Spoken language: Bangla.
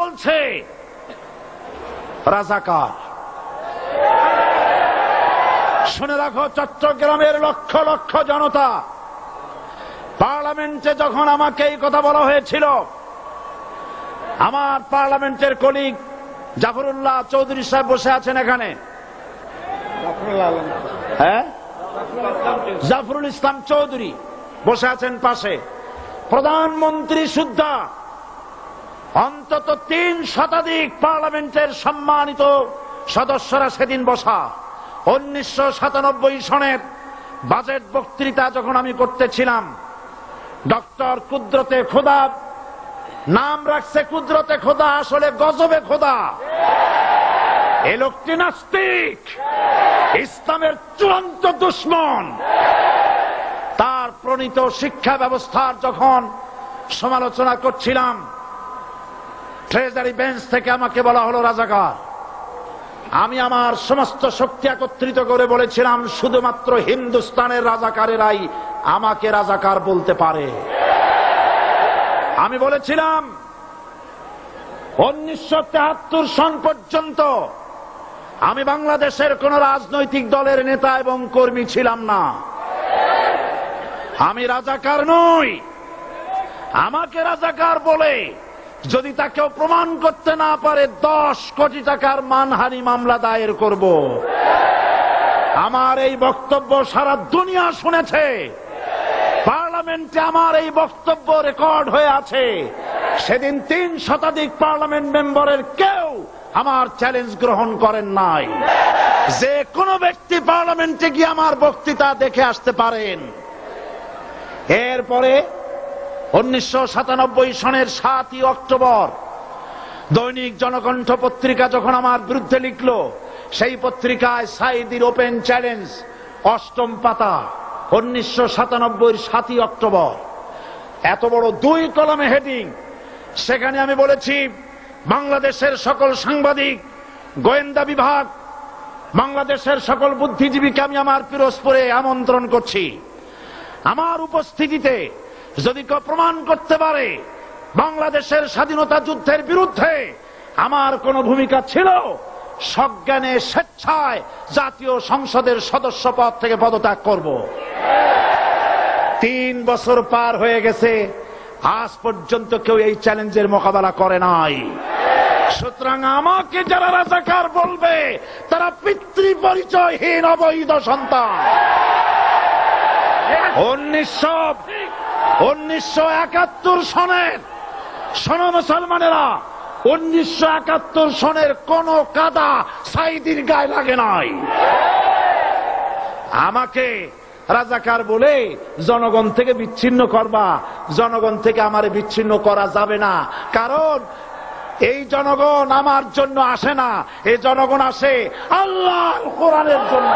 বলছে রাজাকার। শুনে রাখো, চট্টগ্রামের লক্ষ লক্ষ জনতা, পার্লামেন্টে যখন আমাকে এই কথা বলা হয়েছিল, আমার পার্লামেন্টের কলিগ জাফরুল্লাহ চৌধুরী সাহেব বসে আছেন এখানে, হ্যাঁ, জাফরুল ইসলাম চৌধুরী বসে আছেন পাশে, প্রধানমন্ত্রী সুদ্ধা, অন্তত 3 শতাধিক পার্লামেন্টের সম্মানিত সদস্যরা সেদিন বসা। 1997 সনের বাজেট বক্তৃতা যখন আমি করতেছিলাম, ডক্টর কুদরতে খোদা, নাম রাখছে কুদরতে খোদা, আসলে গজবে খোদা। এ লোকটি নাস্তিক, ইসলামের চূড়ান্ত দুশমন। তার প্রণীত শিক্ষা ব্যবস্থার যখন সমালোচনা করছিলাম, ট্রেজারি বেঞ্চ থেকে আমাকে বলা হলো রাজাকার। আমি আমার সমস্ত শক্তি একত্রিত করে বলেছিলাম, শুধুমাত্র হিন্দুস্তানের রাজাকারেরাই আমাকে রাজাকার বলতে পারে। আমি বলেছিলাম 1973 সন পর্যন্ত আমি বাংলাদেশের কোন রাজনৈতিক দলের নেতা এবং কর্মী ছিলাম না। আমি রাজাকার নই। আমাকে রাজাকার বলে যদি তাকেও প্রমাণ করতে না পারে, 10 কোটি টাকার মানহানি মামলা দায়ের করব। আমার এই বক্তব্য সারা দুনিয়া শুনেছে। পার্লামেন্টে আমার এই বক্তব্য রেকর্ড হয়ে আছে। সেদিন 3 শতাধিক পার্লামেন্ট মেম্বারের কেউ আমার চ্যালেঞ্জ গ্রহণ করেন নাই। যে কোনো ব্যক্তি পার্লামেন্টে গিয়ে আমার বক্তৃতা দেখে আসতে পারেন। এরপরে 1997 সনের 7ই অক্টোবর দৈনিক জনকণ্ঠ পত্রিকা যখন আমার বিরুদ্ধে লিখল, সেই পত্রিকায় সাইদির ওপেন চ্যালেঞ্জ 8ম পাতা, 1997 7ই অক্টোবর, এত বড় 2 কলমে হেডিং। সেখানে আমি বলেছি, বাংলাদেশের সকল সাংবাদিক, গোয়েন্দা বিভাগ, বাংলাদেশের সকল বুদ্ধিজীবীকে আমি আমার পিরোজপুরে আমন্ত্রণ করছি। আমার উপস্থিতিতে যদি কেউ প্রমাণ করতে পারে বাংলাদেশের স্বাধীনতা যুদ্ধের বিরুদ্ধে আমার কোন ভূমিকা ছিল, সজ্ঞানে স্বেচ্ছায় জাতীয় সংসদের সদস্য পদ থেকে পদত্যাগ করব। 3 বছর পার হয়ে গেছে, আজ পর্যন্ত কেউ এই চ্যালেঞ্জের মোকাবেলা করে নাই। সুতরাং আমাকে যারা রাজাকার বলবে, তারা পিতৃ পরিচয়হীন অবৈধ সন্তান। 1971 সনের, শোনো মুসলমানেরা, 1971 সনের কোন কাদা সাইদির গায়ে লাগে নাই। আমাকে রাজাকার বলে জনগণ থেকে বিচ্ছিন্ন করবা, জনগণ থেকে আমারে বিচ্ছিন্ন করা যাবে না। কারণ এই জনগণ আমার জন্য আসে না, এই জনগণ আসে আল্লাহর কোরআনের জন্য।